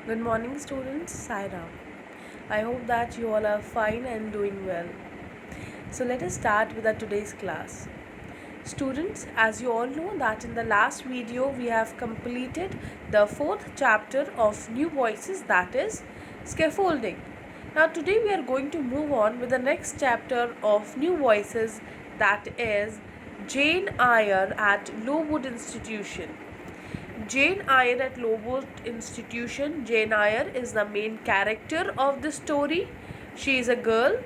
Good morning, students. Sai Ram. I hope that you all are fine and doing well. So let us start with our today's class. Students, as you all know that in the last video we have completed the fourth chapter of New Voices, that is scaffolding. Now today we are going to move on with the next chapter of New Voices, that is Jane Eyre at Lowood Institution. Jane Eyre at Lowood Institution. Jane Eyre is the main character of the story. She is a girl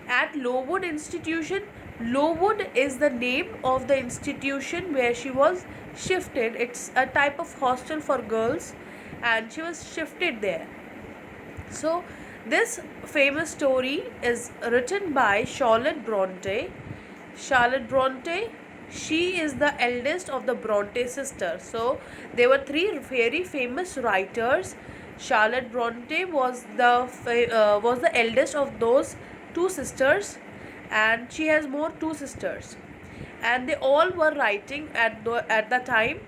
at Lowood Institution. Lowood is the name of the institution where she was shifted. It's a type of hostel for girls, and she was shifted there. So, this famous story is written by Charlotte Bronte. Charlotte Bronte, she is the eldest of the Bronte sisters. So, there were three very famous writers. Charlotte Bronte was the eldest of those two sisters, and she has more two sisters, and they all were writing at the time,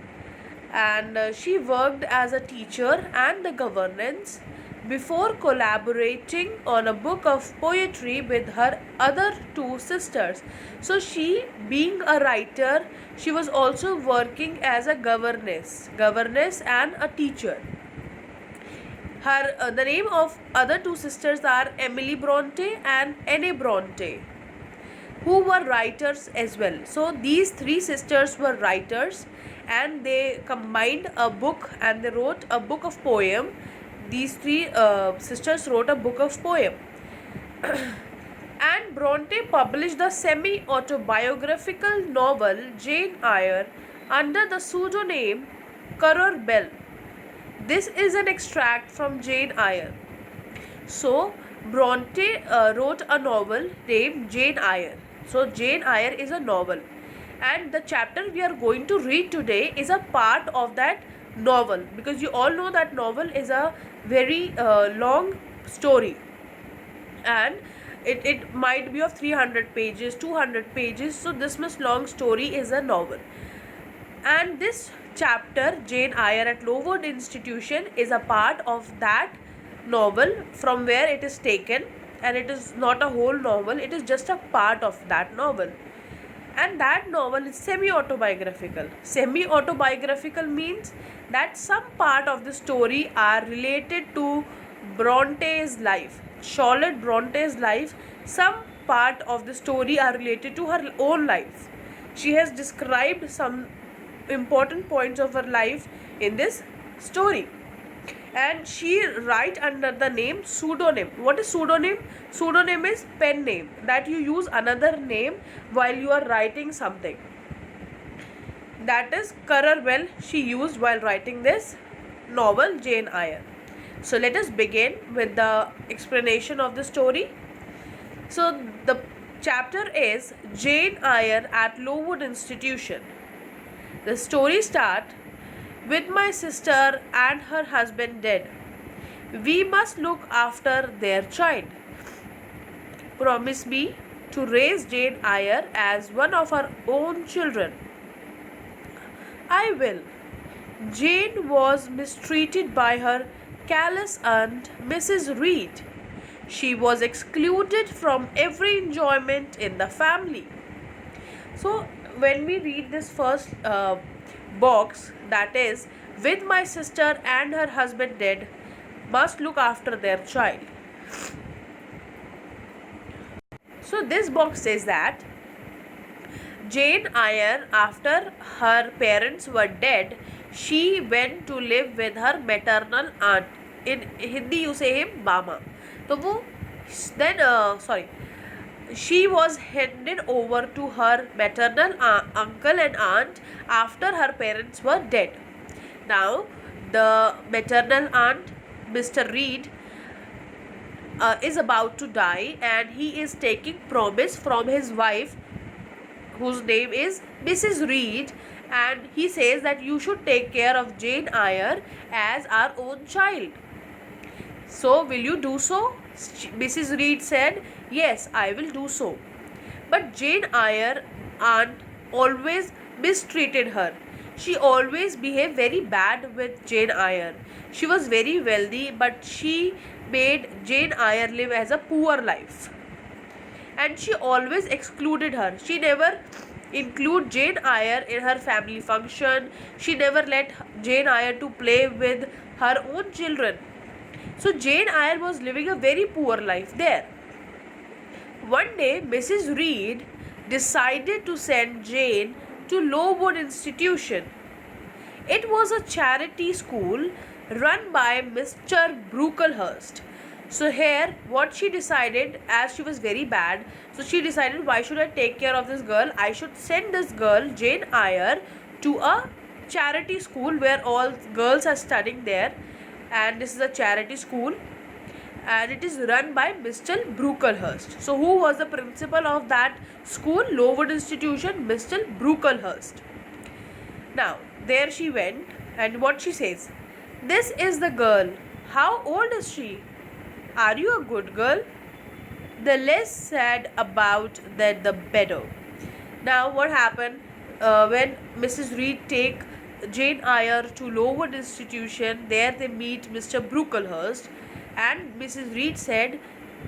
and she worked as a teacher and the governess before collaborating on a book of poetry with her other two sisters. So she, being a writer, she was also working as a governess and a teacher. Her the name of other two sisters are Emily Bronte and Anne Bronte, who were writers as well. So these three sisters were writers, and they combined a book and they wrote a book of poem. These three sisters wrote a book of poem. And Bronte published the semi-autobiographical novel Jane Eyre under the pseudonym Currer Bell. This is an extract from Jane Eyre. So, Bronte wrote a novel named Jane Eyre. So, Jane Eyre is a novel, and the chapter we are going to read today is a part of that novel, because you all know that novel is a very long story, and it might be of 300 pages, 200 pages. So, this much long story is a novel, and this chapter, Jane Eyre at Lowood Institution, is a part of that novel from where it is taken, and it is not a whole novel, it is just a part of that novel. And that novel is semi-autobiographical. Semi-autobiographical means that some part of the story are related to Bronte's life, Charlotte Bronte's life. Some part of the story are related to her own life. She has described some important points of her life in this story, and she write under the name pseudonym. What is pseudonym? Pseudonym is pen name, that you use another name while you are writing something. That is Currer Bell she used while writing this novel Jane Eyre. So let us begin with the explanation of the story. So the chapter is Jane Eyre at Lowood Institution. The story starts with my sister and her husband dead. We must look after their child. Promise me to raise Jane Eyre as one of our own children. I will. Jane was mistreated by her callous aunt, Mrs. Reed. She was excluded from every enjoyment in the family. So, when we read this first box, that is, with my sister and her husband dead, must look after their child. So, this box says that Jane Eyre, after her parents were dead, she went to live with her maternal aunt. In Hindi, you say him Mama. So, she was handed over to her maternal uncle and aunt after her parents were dead. Now, the maternal aunt, Mr. Reed, is about to die, and he is taking promise from his wife, whose name is Mrs. Reed, and he says that you should take care of Jane Eyre as our own child. So, will you do so? Mrs. Reed said, yes, I will do so. But Jane Eyre aunt always mistreated her. She always behaved very bad with Jane Eyre. She was very wealthy, but she made Jane Eyre live as a poor life. And she always excluded her. She never include Jane Eyre in her family function. She never let Jane Eyre to play with her own children. So Jane Eyre was living a very poor life there. One day, Mrs. Reed decided to send Jane to Lowood Institution. It was a charity school run by Mr. Brooklehurst. So here, what she decided, as she was very bad, so she decided, why should I take care of this girl? I should send this girl, Jane Eyre, to a charity school where all girls are studying there. And this is a charity school, and it is run by Mr. Brooklehurst. So who was the principal of that school, Lowood Institution? Mr. Brooklehurst. Now, there she went, and what she says, "This is the girl. How old is she? Are you a good girl?" The less said about that, the better. Now, what happened when Mrs. Reed take Jane Eyre to Lowood Institution? There they meet Mr. Brooklehurst, and Mrs. Reed said,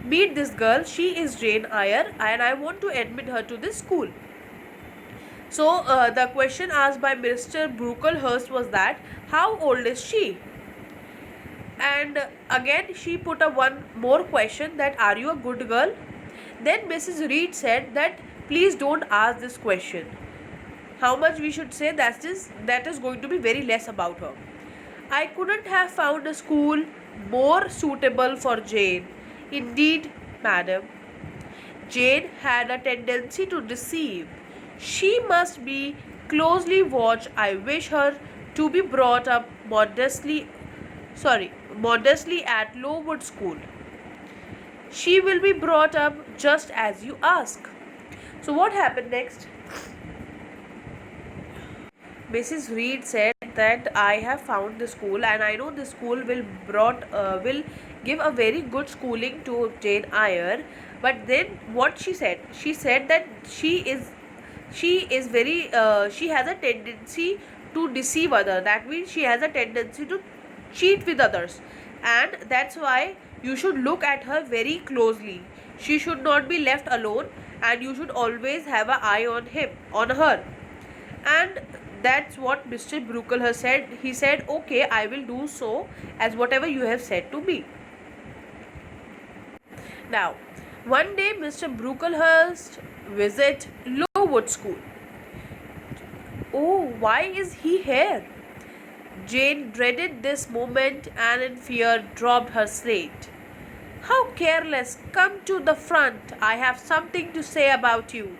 "Meet this girl. She is Jane Eyre, and I want to admit her to this school." So the question asked by Mr. Brooklehurst was that, how old is she? And again she put a one more question, that are you a good girl? Then Mrs. Reed said that, please don't ask this question. How much we should say that is going to be very less about her. I couldn't have found a school more suitable for Jane. Indeed, madam. Jane had a tendency to deceive. She must be closely watched. I wish her to be brought up modestly at Lowood School. She will be brought up just as you ask. So what happened next? Mrs. Reed said that I have found the school, and I know this school will give a very good schooling to Jane Eyre. But then what she said? She said that she is very she has a tendency to deceive others. That means she has a tendency to cheat with others, and that's why you should look at her very closely. She should not be left alone, and you should always have an eye on her. And that's what Mr. Brooklehurst said. He said, okay, I will do so as whatever you have said to me. Now, one day Mr. Brooklehurst visit Lowood School. Oh, why is he here? Jane dreaded this moment and in fear dropped her slate. How careless! Come to the front. I have something to say about you.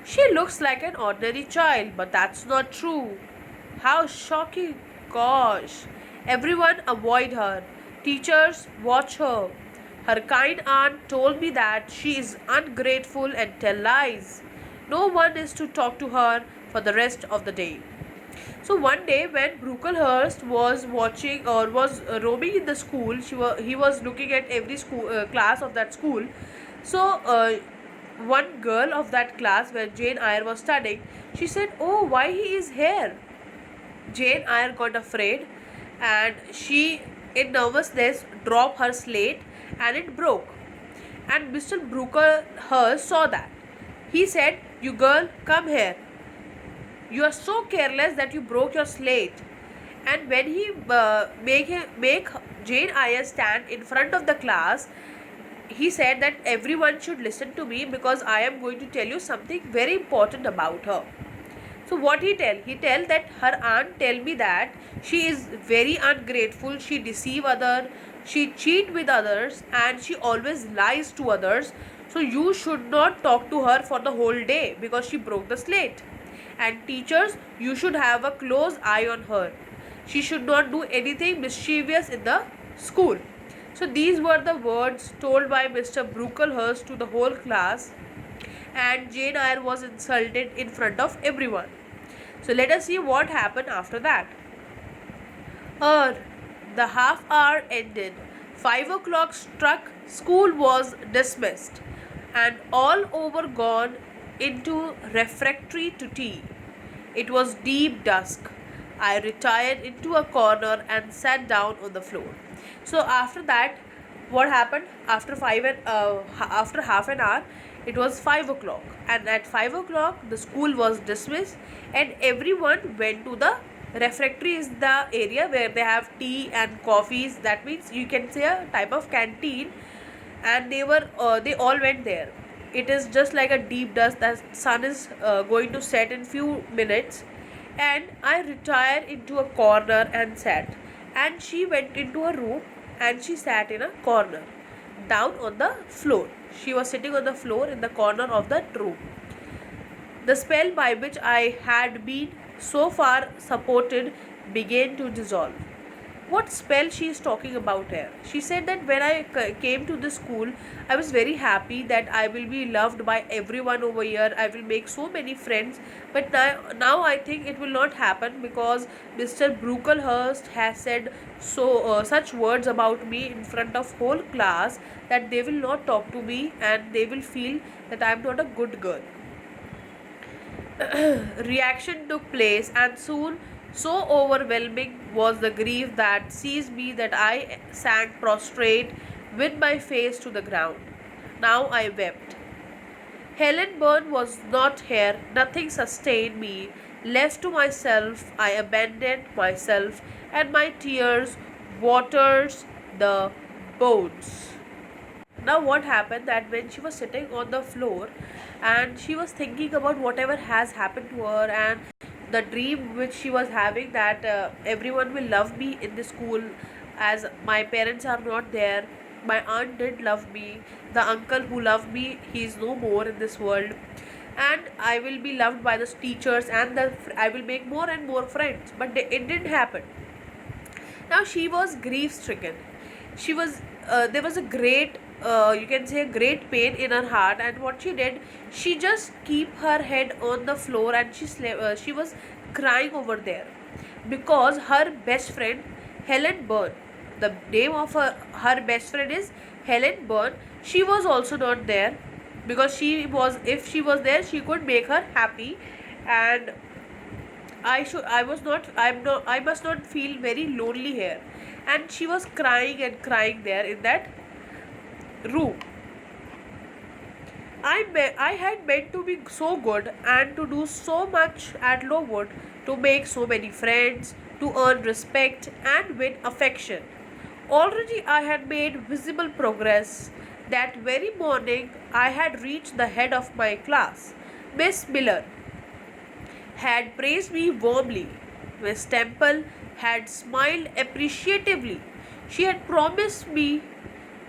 She looks like an ordinary child, but that's not true. How shocking! Gosh! Everyone avoid her. Teachers watch her. Her kind aunt told me that she is ungrateful and tell lies. No one is to talk to her for the rest of the day. So one day when Brooklehurst was watching or was roaming in the school, he was looking at every school class of that school. So one girl of that class where Jane Eyre was studying, she said, "Oh, why he is here?" Jane Eyre got afraid, and she, in nervousness, dropped her slate, and it broke. And Mr. Brooklehurst saw that. He said, "You girl, come here. You are so careless that you broke your slate." And when he make Jane Eyre stand in front of the class, he said that everyone should listen to me because I am going to tell you something very important about her. So what he tell? He tell that her aunt tell me that she is very ungrateful, she deceive others, she cheat with others, and she always lies to others. So you should not talk to her for the whole day because she broke the slate. And teachers, you should have a close eye on her. She should not do anything mischievous in the school. So these were the words told by Mr. Brooklehurst to the whole class, and Jane Eyre was insulted in front of everyone. So let us see what happened after that. The half hour ended. 5 o'clock struck. School was dismissed, and all over gone into refectory to tea. It was deep dusk. I retired into a corner and sat down on the floor. So after that, what happened? After half an hour, it was 5 o'clock, and at 5 o'clock the school was dismissed, and everyone went to the refectory. Is the area where they have tea and coffees. That means you can say a type of canteen, and they all went there. It is just like a deep dusk. The sun is going to set in few minutes, and I retired into a corner and sat. And she went into a room and she sat in a corner, down on the floor. She was sitting on the floor in the corner of that room. The spell by which I had been so far supported began to dissolve. What spell she is talking about here? She said that when I came to the school, I was very happy that I will be loved by everyone over here. I will make so many friends. But now I think it will not happen, because Mr. Brooklehurst has said such words about me in front of whole class that they will not talk to me and they will feel that I am not a good girl. Reaction took place, and soon so overwhelming was the grief that seized me that I sank prostrate with my face to the ground. Now I wept. Helen Byrne was not here, nothing sustained me. Left to myself, I abandoned myself, and my tears waters the bones. Now what happened, that when she was sitting on the floor and she was thinking about whatever has happened to her, and the dream which she was having, that everyone will love me in the school, as my parents are not there. My aunt did love me. The uncle who loved me, he is no more in this world, and I will be loved by the teachers, and I will make more and more friends. But it didn't happen. Now she was grief stricken. She was There was a great, you can say, a great pain in her heart, and what she did, she just keep her head on the floor, and she was crying over there, because her best friend Helen Byrne, the name of her best friend is Helen Byrne, she was also not there, because if she was there, she could make her happy. And I must not feel very lonely here. And she was crying and crying there in that room. I had meant to be so good and to do so much at Lowood, to make so many friends, to earn respect and win affection. Already I had made visible progress. That very morning I had reached the head of my class. Miss Miller had praised me warmly. Miss Temple had smiled appreciatively. She had promised me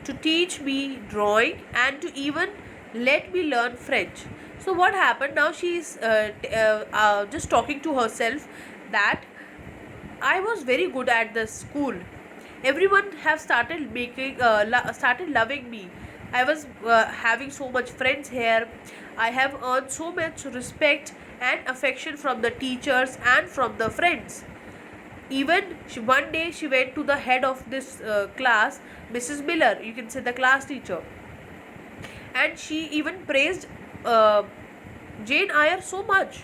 to teach me drawing and to even let me learn French. So what happened now? She is just talking to herself that I was very good at the school. Everyone have started loving me. I was having so much friends here. I have earned so much respect and affection from the teachers and from the friends. Even one day she went to the head of this class, Mrs. Miller, you can say the class teacher, and she even praised uh, Jane Eyre so much.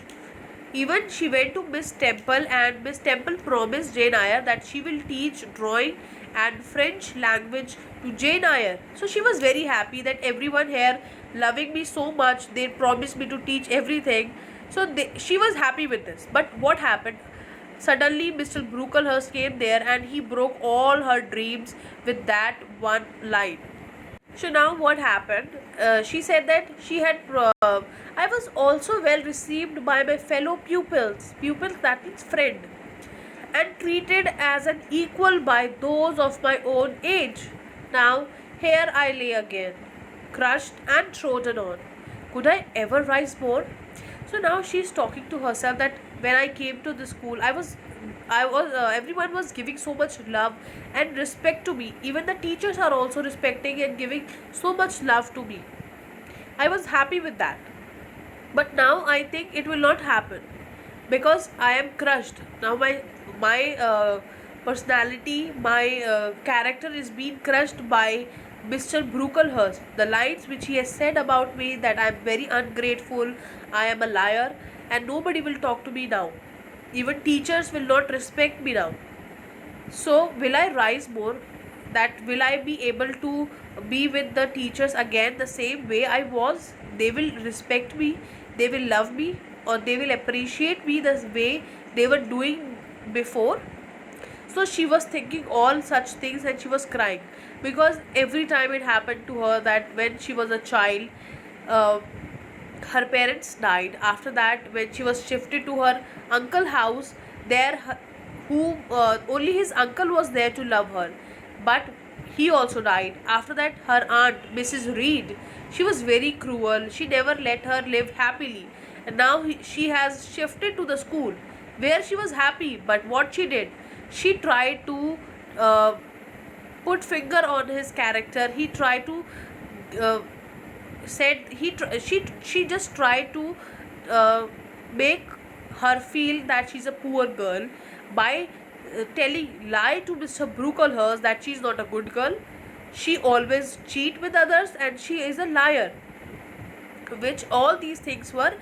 Even she went to Miss Temple, and Miss Temple promised Jane Eyre that she will teach drawing and French language to Jane Eyre. So she was very happy that everyone here loving me so much, they promised me to teach everything. So she was happy with this. But what happened? Suddenly Mr. Brooklehurst came there, and he broke all her dreams with that one line. So now what happened? She said that I was also well received by my fellow pupils. Pupils, that means friend, and treated as an equal by those of my own age. Now here I lay again, crushed and trodden on. Could I ever rise more? So now she is talking to herself that when I came to the school, everyone was giving so much love and respect to me. Even the teachers are also respecting and giving so much love to me. I was happy with that. But now I think it will not happen, because I am crushed. Now my personality, my character is being crushed by Mr. Brooklehurst, the lines which he has said about me, that I am very ungrateful, I am a liar, and nobody will talk to me now. Even teachers will not respect me now. So, will I rise more? That will I be able to be with the teachers again the same way I was? They will respect me, they will love me, or they will appreciate me the way they were doing before. So she was thinking all such things and she was crying, because every time it happened to her that when she was a child, uh, her parents died. After that, when she was shifted to her uncle house, there who only his uncle was there to love her, but he also died. After that, her aunt Mrs. Reed, she was very cruel, she never let her live happily, and now she has shifted to the school where she was happy. But what she did, she tried to uh, put finger on his character. He tried to uh, said she just tried to uh, make her feel that she's a poor girl by telling lie to Mr. Brooklehurst that she's not a good girl, she always cheat with others, and she is a liar, which all these things were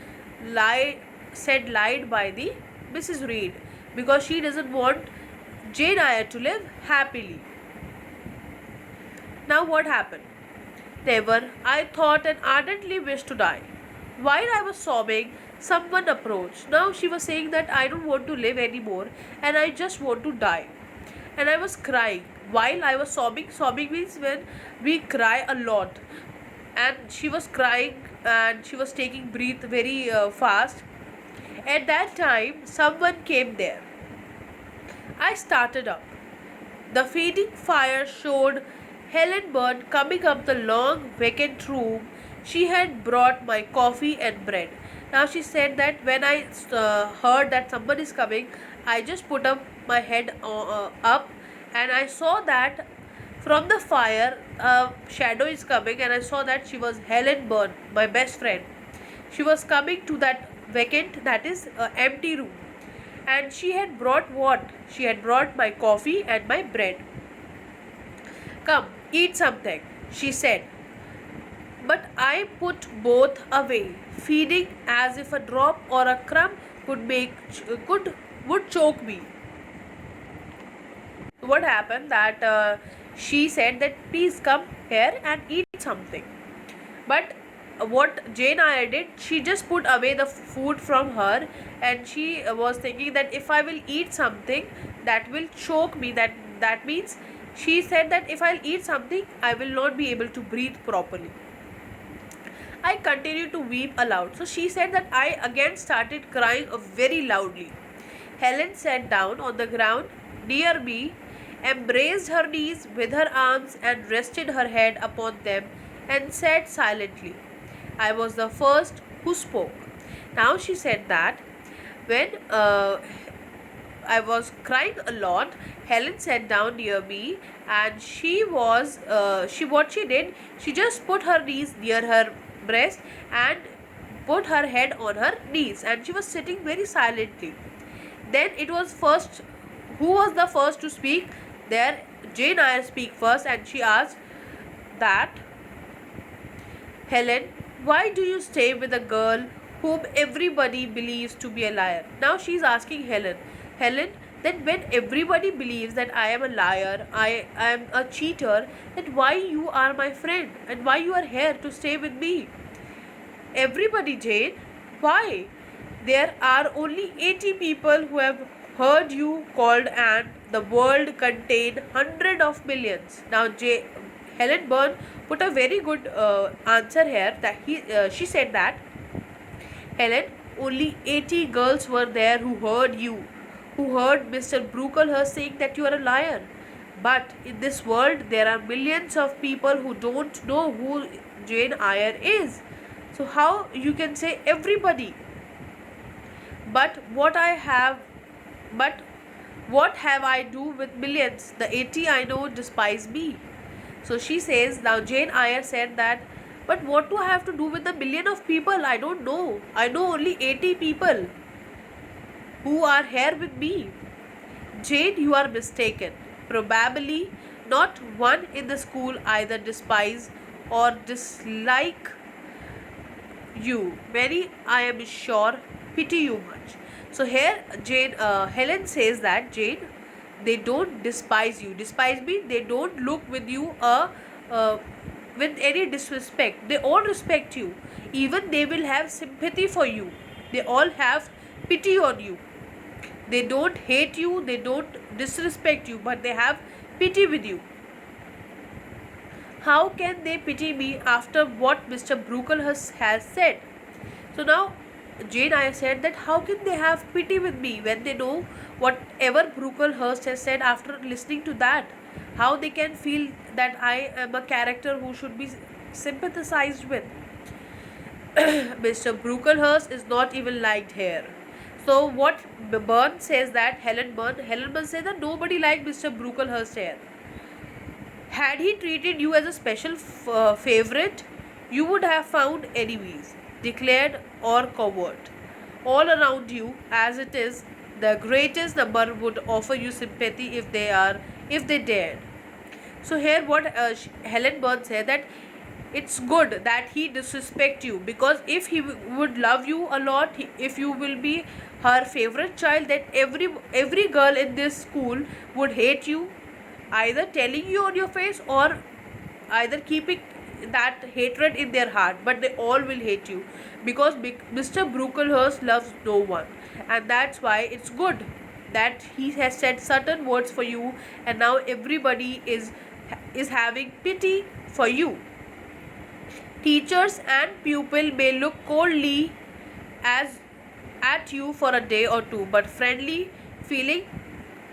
lied by the Mrs. Reed, because she doesn't want Jane Eyre to live happily. Now what happened? Never, I thought and ardently wished to die. While I was sobbing, someone approached. Now she was saying that I don't want to live anymore and I just want to die. And I was crying. While I was sobbing, sobbing means when we cry a lot. And she was crying and she was taking breath very fast. At that time, someone came there. I started up. The fading fire showed Helen Byrne coming up the long vacant room. She had brought my coffee and bread. Now she said that when I heard that someone is coming, I just put up my head up, and I saw that from the fire a shadow is coming, and I saw that she was Helen Byrne, my best friend. She was coming to that vacant, that is empty room, and she had brought what? She had brought my coffee and my bread. Come, eat something, she said. But I put both away, feeding as if a drop or a crumb would choke me. What happened that she said that please come here and eat something. But what Jane Eyre did, she just put away the food from her, and she was thinking that if I will eat something that will choke me, that means she said that if I'll eat something I will not be able to breathe properly. I continued to weep aloud. So she said that I again started crying very loudly. Helen sat down on the ground near me, embraced her knees with her arms, and rested her head upon them and said silently. I was the first who spoke. Now she said that when I was crying a lot, Helen sat down near me, and what she did, she just put her knees near her breast and put her head on her knees, and she was sitting very silently. Then it was first, who was the first to speak? There Jane Eyre speak first, and she asked that, Helen, why do you stay with a girl whom everybody believes to be a liar? Now she is asking Helen, then when everybody believes that I am a liar, I am a cheater, then why you are my friend and why you are here to stay with me? Everybody, Jane, why? There are only 80 people who have heard you called, and the world contained hundreds of millions. Now Helen Byrne put a very good answer here, that she said that, Helen, only 80 girls were there who heard you, who heard Mr. Brooklehurst saying that you are a liar. But in this world, there are millions of people who don't know who Jane Eyre is. So how you can say everybody? But what have I do with millions? The 80 I know despise me. So she says, now Jane Eyre said that, but what do I have to do with the million of people? I don't know. I know only 80 people who are here with me. Jane, you are mistaken. Probably Not one in the school either despise or dislike you. Many, I am sure, pity you much. So here, Helen says that Jane, they don't despise you. Despise me, they don't look with you uh, with any disrespect. They all respect you. Even they will have sympathy for you. They all have pity on you. They don't hate you. They don't disrespect you, but they have pity with you. How can they pity me after what Mr. Brooklehurst has said? So now Jane Eyre said that how can they have pity with me when they know whatever Brooklehurst has said after listening to that? How they can feel that I am a character who should be sympathized with? Mr. Brooklehurst is not even liked here. So what Byrne says that Helen Byrne says that nobody liked Mr. Brooklehurst here. Had he treated you as a special favorite, you would have found enemies, declared or covert, all around you. As it is, the greatest number would offer you sympathy if they dared. So here, what Helen Byrne said that it's good that he disrespect you, because if he would love you a lot, if you will be her favorite child, that every girl in this school would hate you, either telling you on your face or either keeping that hatred in their heart, but they all will hate you because Mr. Brooklehurst loves no one, and that's why it's good that he has said certain words for you, and now everybody is having pity for you. Teachers and pupil may look coldly as at you for a day or two, but friendly feeling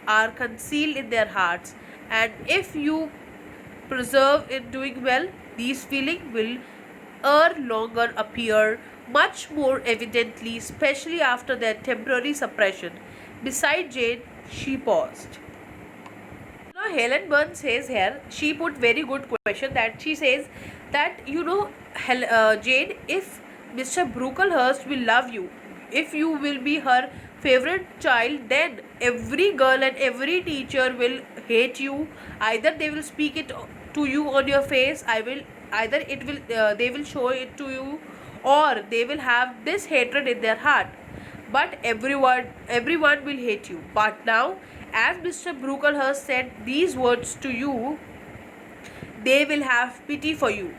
are concealed in their hearts, and if you preserve in doing well, these feelings will ere longer appear much more evidently, especially after their temporary suppression. Beside Jane, she paused. Now Helen Byrne says here, she put very good question, that she says that Jane, if Mr. Brooklehurst will love you, if you will be her favorite child, then every girl and every teacher will hate you. Either they will speak it to you on your face, they will show it to you, or they will have this hatred in their heart. But everyone will hate you. But now, as Mr. Brooklehurst said these words to you, they will have pity for you.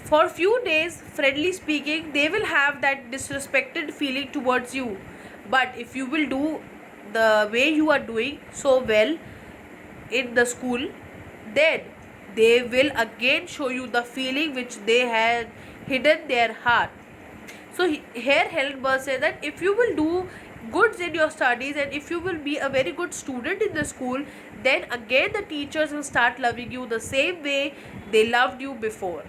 For few days, friendly speaking, they will have that disrespected feeling towards you. But if you will do the way you are doing so well in the school, then they will again show you the feeling which they had hidden their heart. So here Helen Byrne says that if you will do goods in your studies and if you will be a very good student in the school, then again the teachers will start loving you the same way they loved you before.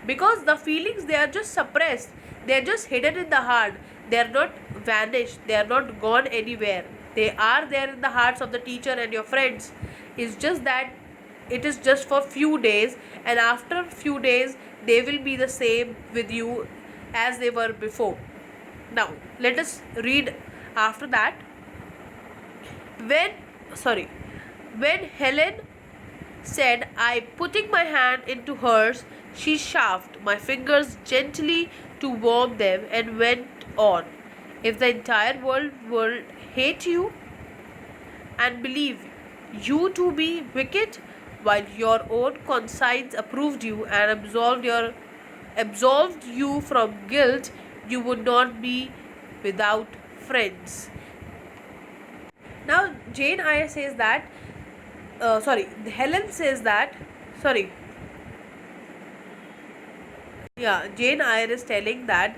Because the feelings, they are just suppressed, they are just hidden in the heart, they are not vanished, they are not gone anywhere. They are there in the hearts of the teacher and your friends. It's just that it is just for few days, and after few days they will be the same with you as they were before. Now let us read after that. When Helen said, I putting my hand into hers, she shoved my fingers gently to warm them and went on. If the entire world hate you and believe you to be wicked, while your own conscience approved you and absolved you from guilt, you would not be without friends. Now Jane Eyre says that Helen says that Jane Eyre is telling that,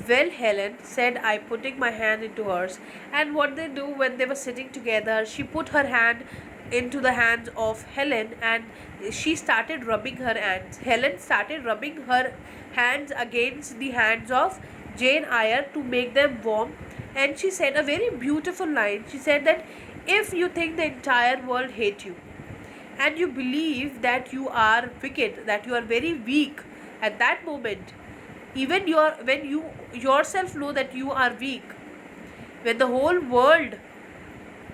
well, Helen said, I putting my hand into hers. And what they do when they were sitting together, she put her hand into the hands of Helen and she started rubbing her hands. Helen started rubbing her hands against the hands of Jane Eyre to make them warm. And she said a very beautiful line. She said that if you think the entire world hate you and you believe that you are wicked, that you are very weak at that moment, even when you yourself know that you are weak, when the whole world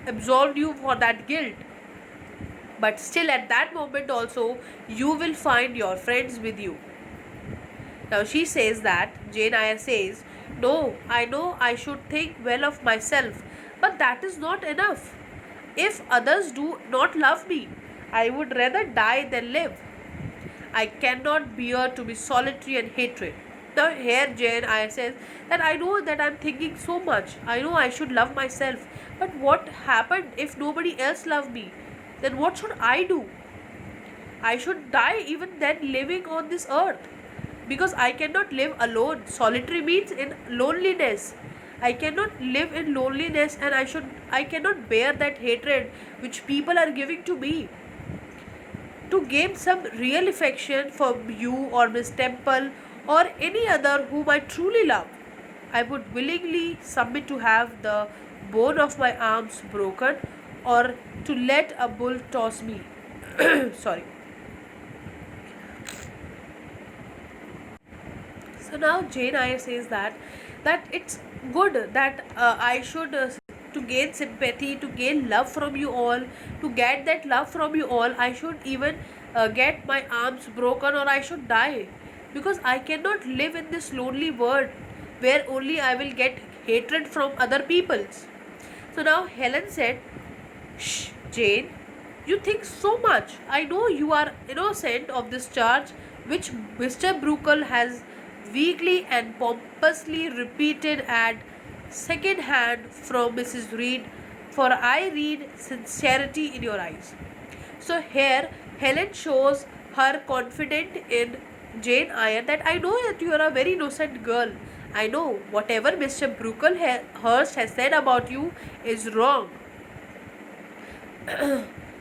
absolved you for that guilt, but still at that moment also you will find your friends with you. Now she says that, Jane Eyre says, no, I know I should think well of myself, but that is not enough. If others do not love me, I would rather die than live. I cannot bear to be solitary and hatred. Now here Jane Eyre says that I know that I am thinking so much. I know I should love myself. But what happened if nobody else loved me? Then what should I do? I should die even then living on this earth. Because I cannot live alone. Solitary means in loneliness. I cannot live in loneliness, and I cannot bear that hatred which people are giving to me. To gain some real affection from you or Miss Temple or any other whom I truly love, I would willingly submit to have the bone of my arms broken or to let a bull toss me. Sorry. So now Jane Eyre says that it's good that I should to gain sympathy, to gain love from you all, to get that love from you all, I should even get my arms broken or I should die, because I cannot live in this lonely world where only I will get hatred from other peoples. So now Helen said, shh, Jane, you think so much. I know you are innocent of this charge which Mr. Bruckle has weakly and pompously repeated at second hand from Mrs. Reed, for I read sincerity in your eyes. So here Helen shows her confident in Jane Eyre that I know that you are a very innocent girl. I know whatever Mr. Brooklehurst has said about you is wrong.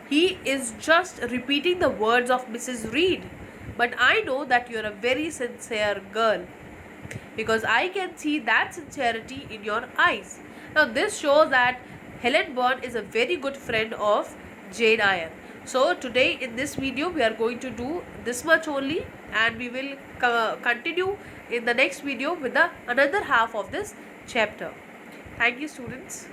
He is just repeating the words of Mrs. Reed. But I know that you are a very sincere girl, because I can see that sincerity in your eyes. Now this shows that Helen Byrne is a very good friend of Jane Eyre. So today in this video we are going to do this much only, and we will continue in the next video with the another half of this chapter. Thank you, students.